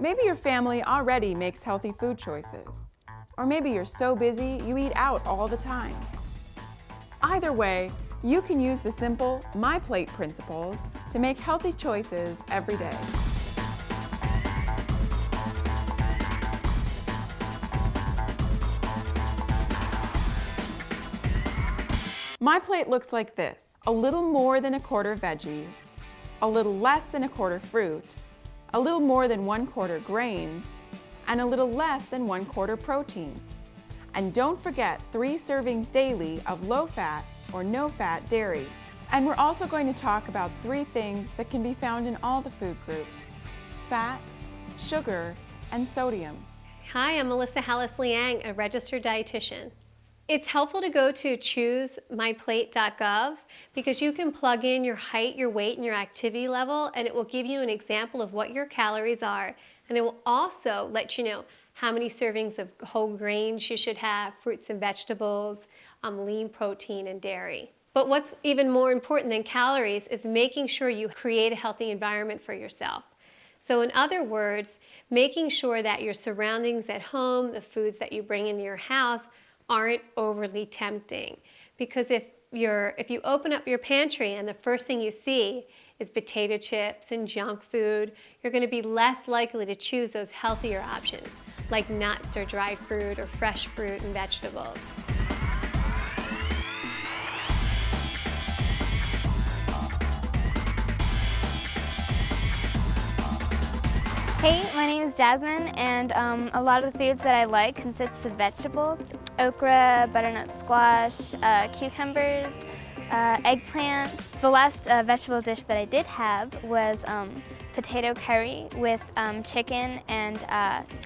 Maybe your family already makes healthy food choices. Or maybe you're so busy you eat out all the time. Either way, you can use the simple MyPlate principles to make healthy choices every day. MyPlate looks like this: a little more than a quarter veggies, a little less than a quarter fruit, a little more than 1/4 grains, and a little less than 1/4 protein. And don't forget 3 servings daily of low-fat or no-fat dairy. And we're also going to talk about 3 things that can be found in all the food groups: fat, sugar, and sodium. Hi, I'm Melissa Hallis-Liang, a registered dietitian. It's helpful to go to choosemyplate.gov because you can plug in your height, your weight, and your activity level, and it will give you an example of what your calories are. And it will also let you know how many servings of whole grains you should have, fruits and vegetables, lean protein, and dairy. But what's even more important than calories is making sure you create a healthy environment for yourself. So in other words, making sure that your surroundings at home, the foods that you bring into your house, aren't overly tempting. Because if you open up your pantry and the first thing you see is potato chips and junk food, you're going to be less likely to choose those healthier options like nuts or dried fruit or fresh fruit and vegetables. Hey, my name is Jasmine, and a lot of the foods that I like consists of vegetables: okra, butternut squash, cucumbers, eggplants. The last vegetable dish that I did have was potato curry with chicken and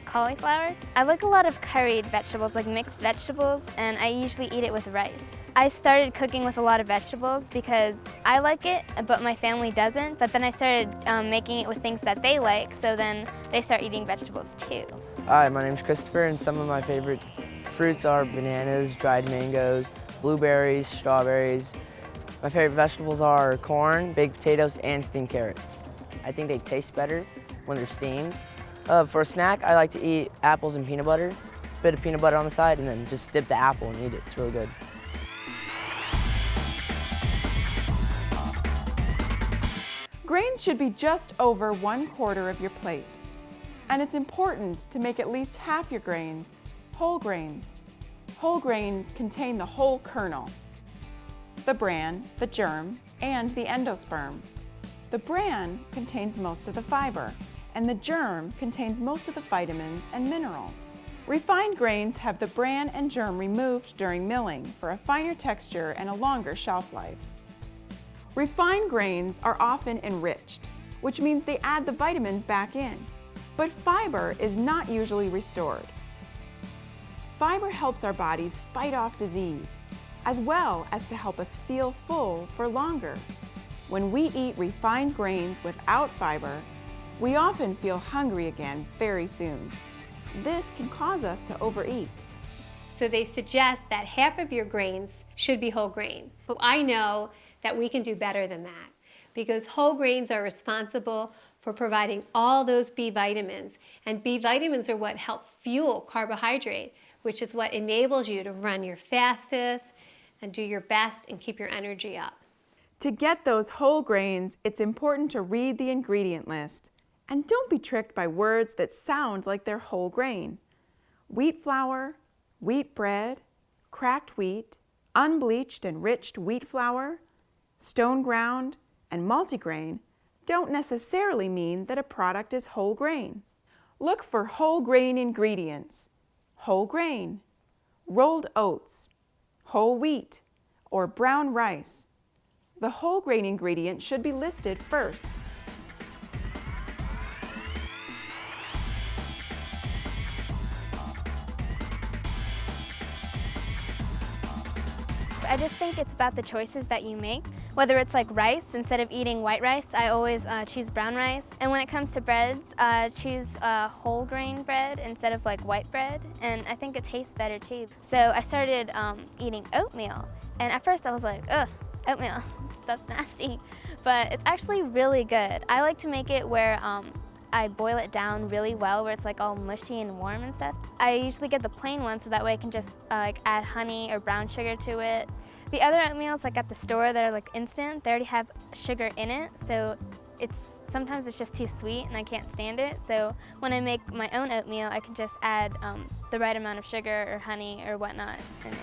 cauliflower. I like a lot of curried vegetables, like mixed vegetables, and I usually eat it with rice. I started cooking with a lot of vegetables because I like it, but my family doesn't. But then I started making it with things that they like, so then they start eating vegetables too. Hi, my name's Christopher, and some of my favorite fruits are bananas, dried mangoes, blueberries, strawberries. My favorite vegetables are corn, baked potatoes, and steamed carrots. I think they taste better when they're steamed. For a snack, I like to eat apples and peanut butter, a bit of peanut butter on the side, and then just dip the apple and eat it. It's really good. Grains should be just over 1/4 of your plate. And it's important to make at least half your grains whole grains. Whole grains contain the whole kernel, the bran, the germ, and the endosperm. The bran contains most of the fiber, and the germ contains most of the vitamins and minerals. Refined grains have the bran and germ removed during milling for a finer texture and a longer shelf life. Refined grains are often enriched, which means they add the vitamins back in, but fiber is not usually restored. Fiber helps our bodies fight off disease, as well as to help us feel full for longer. When we eat refined grains without fiber, we often feel hungry again very soon. This can cause us to overeat. So they suggest that half of your grains should be whole grain. But I know that we can do better than that because whole grains are responsible for providing all those B vitamins. And B vitamins are what help fuel carbohydrate, which is what enables you to run your fastest and do your best and keep your energy up. To get those whole grains, it's important to read the ingredient list. And don't be tricked by words that sound like they're whole grain. Wheat flour, wheat bread, cracked wheat, unbleached enriched wheat flour, stone ground, and multigrain don't necessarily mean that a product is whole grain. Look for whole grain ingredients: whole grain, rolled oats, whole wheat, or brown rice. The whole grain ingredient should be listed first. I just think it's about the choices that you make. Whether it's like rice, instead of eating white rice, I always choose brown rice. And when it comes to breads, choose whole grain bread instead of like white bread. And I think it tastes better too. So I started eating oatmeal. And at first I was like, ugh, oatmeal, stuff's nasty. But it's actually really good. I like to make it where I boil it down really well where it's like all mushy and warm and stuff. I usually get the plain one so that way I can just like add honey or brown sugar to it. The other oatmeals like at the store that are like instant, they already have sugar in it, so sometimes it's just too sweet and I can't stand it. So when I make my own oatmeal, I can just add the right amount of sugar or honey or whatnot in it.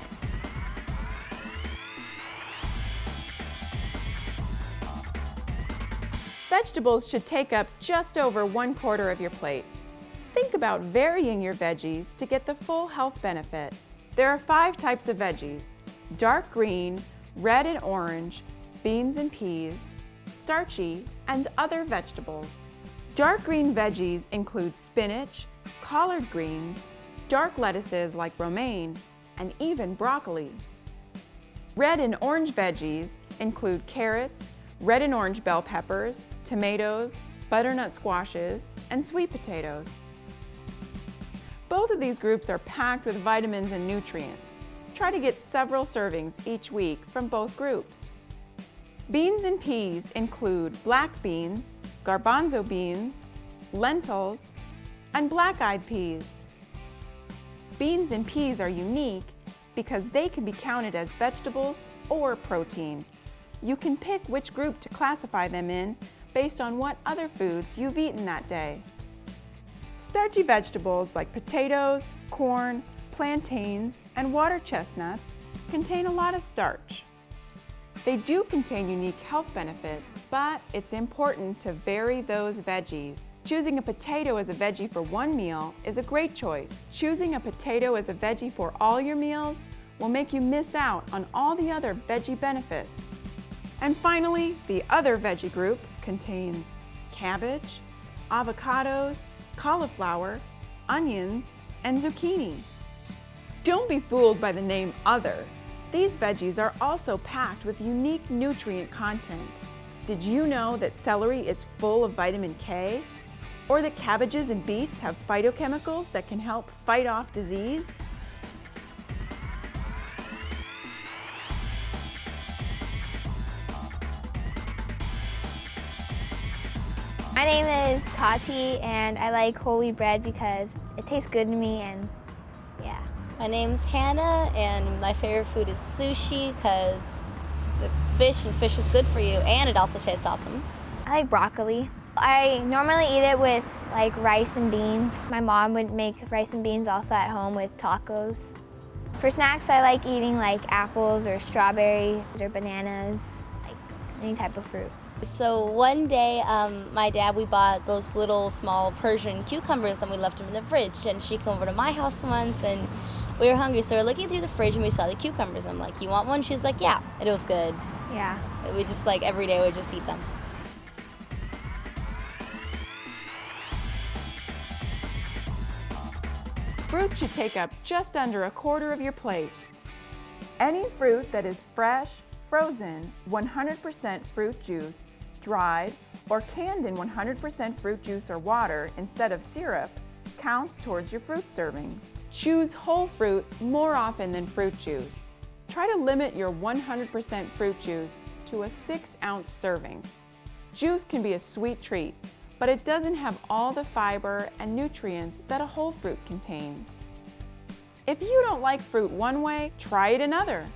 Vegetables should take up just over 1/4 of your plate. Think about varying your veggies to get the full health benefit. There are 5 types of veggies: dark green, red and orange, beans and peas, starchy, and other vegetables. Dark green veggies include spinach, collard greens, dark lettuces like romaine, and even broccoli. Red and orange veggies include carrots, red and orange bell peppers, tomatoes, butternut squashes, and sweet potatoes. Both of these groups are packed with vitamins and nutrients. Try to get several servings each week from both groups. Beans and peas include black beans, garbanzo beans, lentils, and black-eyed peas. Beans and peas are unique because they can be counted as vegetables or protein. You can pick which group to classify them in based on what other foods you've eaten that day. Starchy vegetables like potatoes, corn, plantains, and water chestnuts contain a lot of starch. They do contain unique health benefits, but it's important to vary those veggies. Choosing a potato as a veggie for one meal is a great choice. Choosing a potato as a veggie for all your meals will make you miss out on all the other veggie benefits. And finally, the other veggie group contains cabbage, avocados, cauliflower, onions, and zucchini. Don't be fooled by the name other. These veggies are also packed with unique nutrient content. Did you know that celery is full of vitamin K? Or that cabbages and beets have phytochemicals that can help fight off disease? My name is Tati, and I like whole wheat bread because it tastes good to me, and yeah. My name's Hannah, and my favorite food is sushi because it's fish, and fish is good for you, and it also tastes awesome. I like broccoli. I normally eat it with like rice and beans. My mom would make rice and beans also at home with tacos. For snacks, I like eating like apples or strawberries or bananas, like any type of fruit. So one day, my dad, we bought those little small Persian cucumbers and we left them in the fridge. And she came over to my house once and we were hungry, so we were looking through the fridge and we saw the cucumbers. I'm like, you want one? She's like, yeah. And it was good. Yeah. We just like every day we just eat them. Fruit should take up just under 1/4 of your plate. Any fruit that is fresh, frozen, 100% fruit juice, dried, or canned in 100% fruit juice or water instead of syrup counts towards your fruit servings. Choose whole fruit more often than fruit juice. Try to limit your 100% fruit juice to a 6-ounce serving. Juice can be a sweet treat, but it doesn't have all the fiber and nutrients that a whole fruit contains. If you don't like fruit one way, try it another: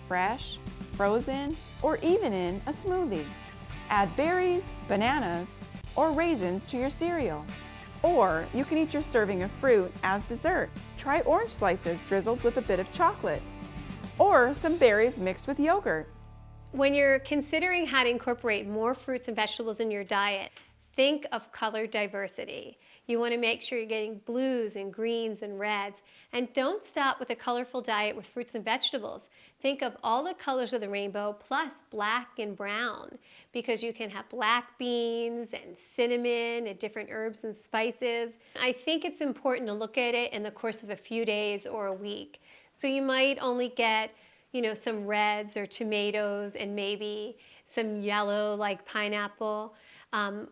fresh, frozen, or even in a smoothie. Add berries, bananas, or raisins to your cereal. Or you can eat your serving of fruit as dessert. Try orange slices drizzled with a bit of chocolate, or some berries mixed with yogurt. When you're considering how to incorporate more fruits and vegetables in your diet, think of color diversity. You want to make sure you're getting blues and greens and reds. And don't stop with a colorful diet with fruits and vegetables. Think of all the colors of the rainbow plus black and brown, because you can have black beans and cinnamon and different herbs and spices. I think it's important to look at it in the course of a few days or a week. So you might only get some reds or tomatoes and maybe some yellow like pineapple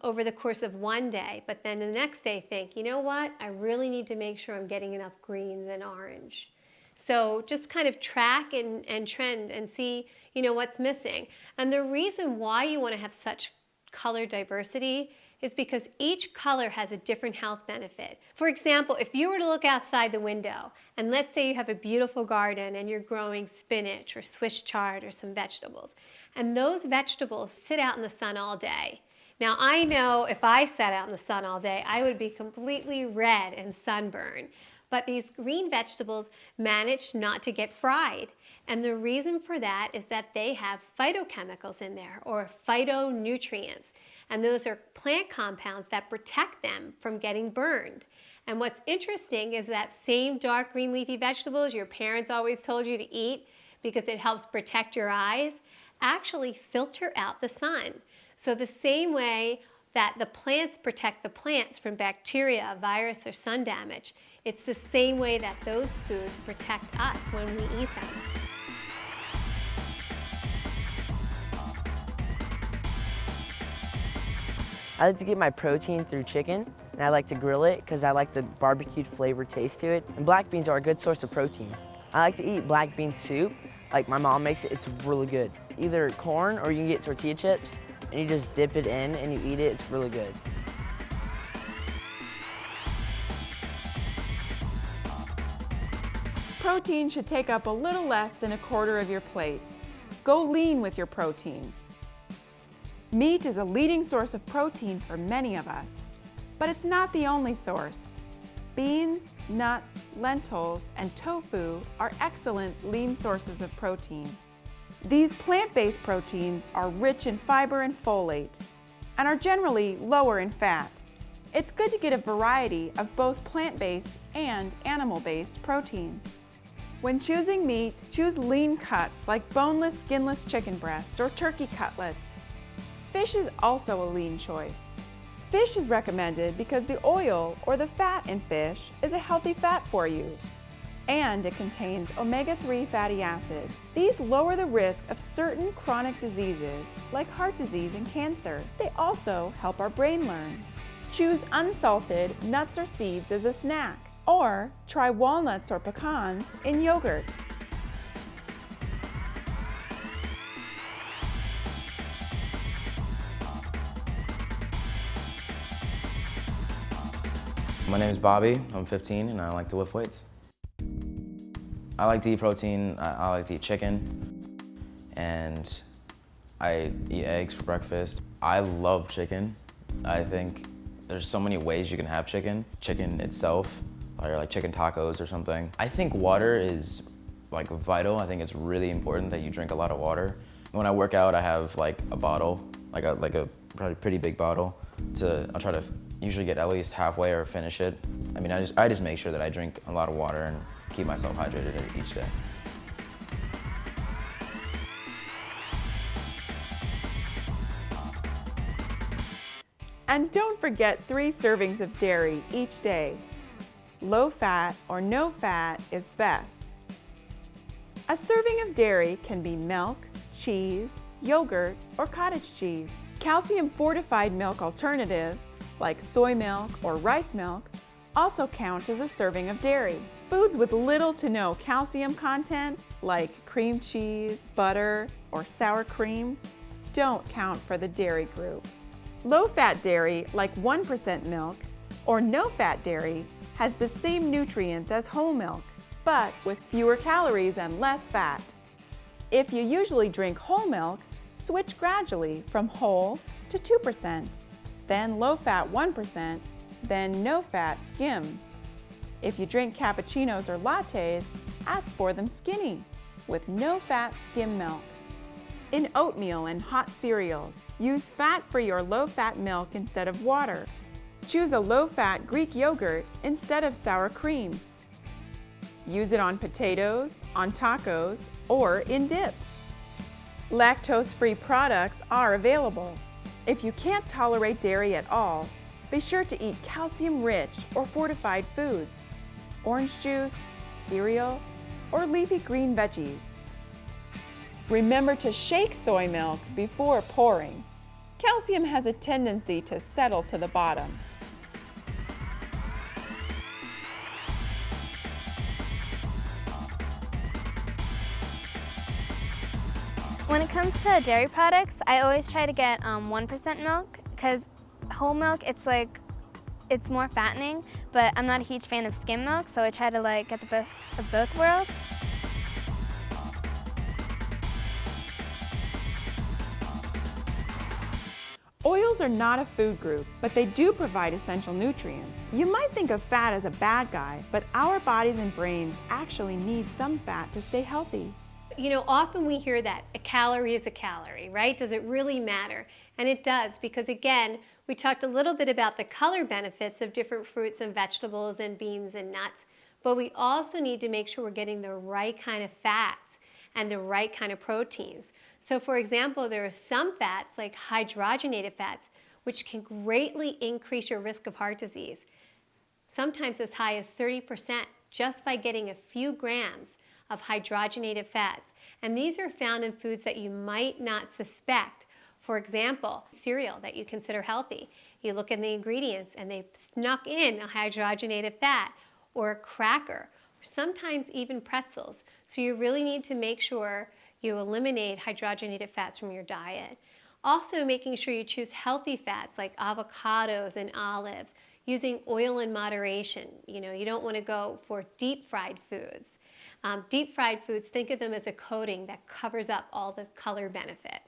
over the course of one day, but then the next day think, you know what, I really need to make sure I'm getting enough greens and orange. So just kind of track and trend and see, what's missing. And the reason why you want to have such color diversity is because each color has a different health benefit. For example, if you were to look outside the window, and let's say you have a beautiful garden and you're growing spinach or Swiss chard or some vegetables, and those vegetables sit out in the sun all day. Now I know if I sat out in the sun all day, I would be completely red and sunburned. But these green vegetables manage not to get fried. And the reason for that is that they have phytochemicals in there, or phytonutrients. And those are plant compounds that protect them from getting burned. And what's interesting is that same dark green leafy vegetables your parents always told you to eat because it helps protect your eyes, actually filter out the sun. So the same way that the plants protect the plants from bacteria, virus, or sun damage, it's the same way that those foods protect us when we eat them. I like to get my protein through chicken, and I like to grill it because I like the barbecued flavor taste to it. And black beans are a good source of protein. I like to eat black bean soup, like my mom makes it. It's really good. Either corn or you can get tortilla chips, and you just dip it in and you eat it. It's really good. Protein should take up a little less than a quarter of your plate. Go lean with your protein. Meat is a leading source of protein for many of us, but it's not the only source. Beans, nuts, lentils, and tofu are excellent lean sources of protein. These plant-based proteins are rich in fiber and folate and are generally lower in fat. It's good to get a variety of both plant-based and animal-based proteins. When choosing meat, choose lean cuts like boneless, skinless chicken breast or turkey cutlets. Fish is also a lean choice. Fish is recommended because the oil or the fat in fish is a healthy fat for you, and it contains omega-3 fatty acids. These lower the risk of certain chronic diseases like heart disease and cancer. They also help our brain learn. Choose unsalted nuts or seeds as a snack, or try walnuts or pecans in yogurt. My name is Bobby, I'm 15 and I like to lift weights. I like to eat protein, I like to eat chicken, and I eat eggs for breakfast. I love chicken. I think there's so many ways you can have chicken. Chicken itself, or like chicken tacos or something. I think water is like vital. I think it's really important that you drink a lot of water. When I work out, I have like a bottle, like a probably pretty big bottle. I'll try to usually get at least halfway or finish it. I mean, I just make sure that I drink a lot of water and keep myself hydrated each day. And don't forget 3 servings of dairy each day. Low fat or no fat is best. A serving of dairy can be milk, cheese, yogurt, or cottage cheese. Calcium fortified milk alternatives like soy milk or rice milk also count as a serving of dairy. Foods with little to no calcium content like cream cheese, butter, or sour cream don't count for the dairy group. Low-fat dairy like 1% milk or no-fat dairy has the same nutrients as whole milk, but with fewer calories and less fat. If you usually drink whole milk, switch gradually from whole to 2%, then low-fat 1%, then no-fat skim. If you drink cappuccinos or lattes, ask for them skinny, with no-fat skim milk. In oatmeal and hot cereals, use fat-free or low-fat milk instead of water. Choose a low-fat Greek yogurt instead of sour cream. Use it on potatoes, on tacos, or in dips. Lactose-free products are available. If you can't tolerate dairy at all, be sure to eat calcium-rich or fortified foods, orange juice, cereal, or leafy green veggies. Remember to shake soy milk before pouring. Calcium has a tendency to settle to the bottom. When it comes to dairy products, I always try to get 1% milk because whole milk, it's more fattening, but I'm not a huge fan of skim milk, so I try to get the best of both worlds. Oils are not a food group, but they do provide essential nutrients. You might think of fat as a bad guy, but our bodies and brains actually need some fat to stay healthy. You know, often we hear that a calorie is a calorie, right? Does it really matter? And it does, because again, we talked a little bit about the color benefits of different fruits and vegetables and beans and nuts, but we also need to make sure we're getting the right kind of fats and the right kind of proteins. So for example, there are some fats like hydrogenated fats, which can greatly increase your risk of heart disease, sometimes as high as 30% just by getting a few grams of hydrogenated fats. And these are found in foods that you might not suspect. For example, cereal that you consider healthy. You look in the ingredients and they've snuck in a hydrogenated fat, or a cracker, or sometimes even pretzels. So you really need to make sure you eliminate hydrogenated fats from your diet. Also making sure you choose healthy fats like avocados and olives, using oil in moderation. You know, you don't want to go for deep fried foods. Deep fried foods, think of them as a coating that covers up all the color benefit.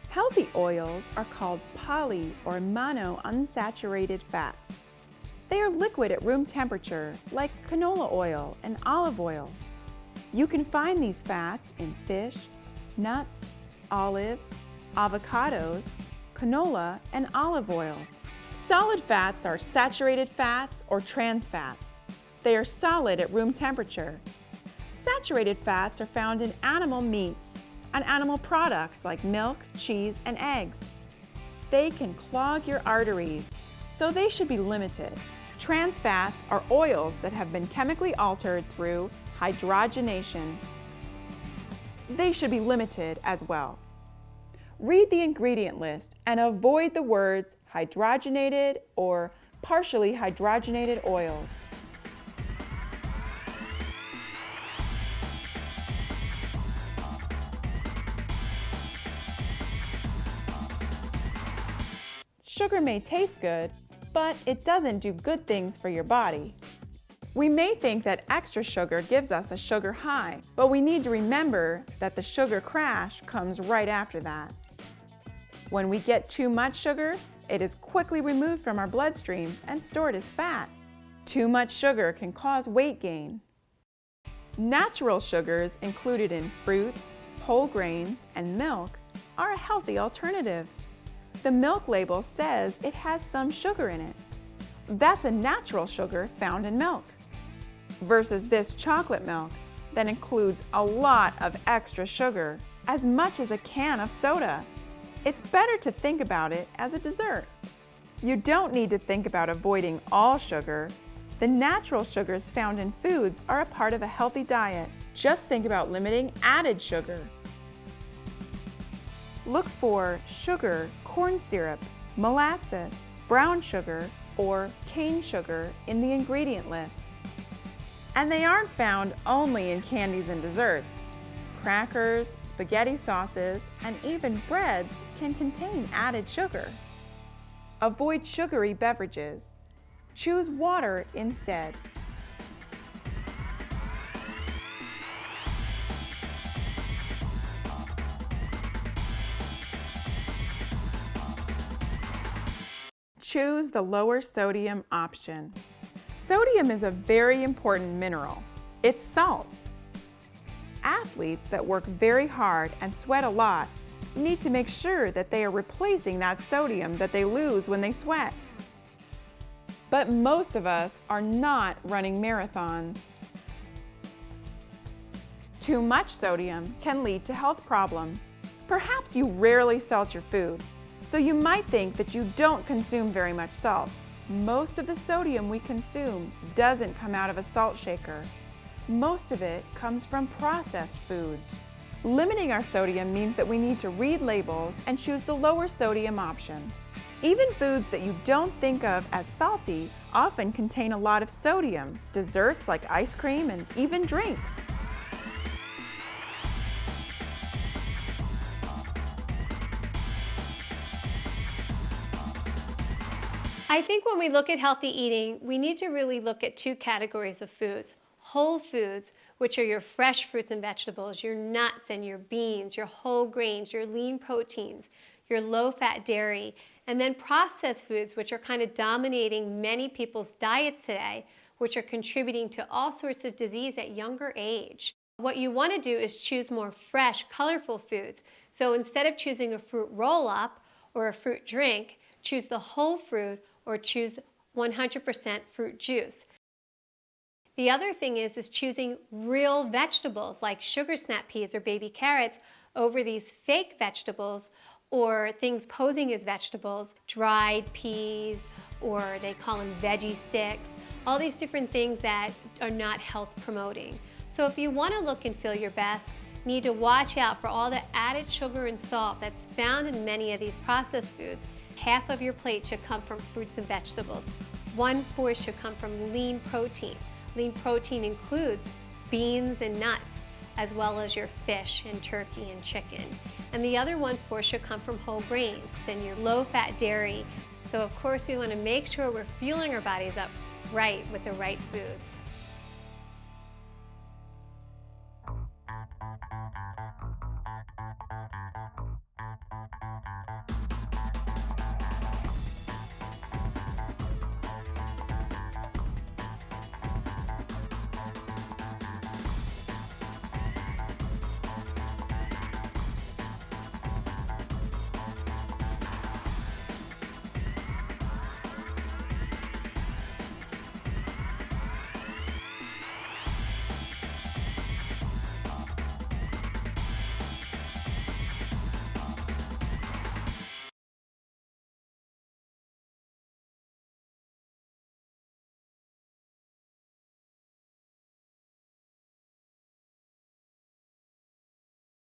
Healthy oils are called poly or monounsaturated fats. They are liquid at room temperature, like canola oil and olive oil. You can find these fats in fish, nuts, olives, avocados, canola, and olive oil. Solid fats are saturated fats or trans fats. They are solid at room temperature. Saturated fats are found in animal meats and animal products like milk, cheese, and eggs. They can clog your arteries, so they should be limited. Trans fats are oils that have been chemically altered through hydrogenation. They should be limited as well. Read the ingredient list and avoid the words hydrogenated or partially hydrogenated oils. Sugar may taste good, but it doesn't do good things for your body. We may think that extra sugar gives us a sugar high, but we need to remember that the sugar crash comes right after that. When we get too much sugar, it is quickly removed from our bloodstreams and stored as fat. Too much sugar can cause weight gain. Natural sugars included in fruits, whole grains, and milk are a healthy alternative. The milk label says it has some sugar in it. That's a natural sugar found in milk. Versus this chocolate milk that includes a lot of extra sugar, as much as a can of soda. It's better to think about it as a dessert. You don't need to think about avoiding all sugar. The natural sugars found in foods are a part of a healthy diet. Just think about limiting added sugar. Look for sugar, corn syrup, molasses, brown sugar, or cane sugar in the ingredient list. And they aren't found only in candies and desserts. Crackers, spaghetti sauces, and even breads can contain added sugar. Avoid sugary beverages. Choose water instead. Choose the lower sodium option. Sodium is a very important mineral. It's salt. Athletes that work very hard and sweat a lot need to make sure that they are replacing that sodium that they lose when they sweat. But most of us are not running marathons. Too much sodium can lead to health problems. Perhaps you rarely salt your food, so you might think that you don't consume very much salt. Most of the sodium we consume doesn't come out of a salt shaker. Most of it comes from processed foods. Limiting our sodium means that we need to read labels and choose the lower sodium option. Even foods that you don't think of as salty often contain a lot of sodium. Desserts like ice cream and even drinks. I think when we look at healthy eating, we need to really look at two categories of foods. Whole foods, which are your fresh fruits and vegetables, your nuts and your beans, your whole grains, your lean proteins, your low-fat dairy, and then processed foods, which are kind of dominating many people's diets today, which are contributing to all sorts of disease at younger age. What you want to do is choose more fresh, colorful foods. So instead of choosing a fruit roll-up or a fruit drink, choose the whole fruit or choose 100% fruit juice. The other thing is choosing real vegetables like sugar snap peas or baby carrots over these fake vegetables or things posing as vegetables, dried peas, or they call them veggie sticks, all these different things that are not health promoting. So if you want to look and feel your best, you need to watch out for all the added sugar and salt that's found in many of these processed foods. Half of your plate should come from fruits and vegetables. 1/4 should come from lean protein. Lean protein includes beans and nuts, as well as your fish and turkey and chicken. And the other 1/4 should come from whole grains, then your low-fat dairy. So of course we want to make sure we're fueling our bodies up right with the right foods.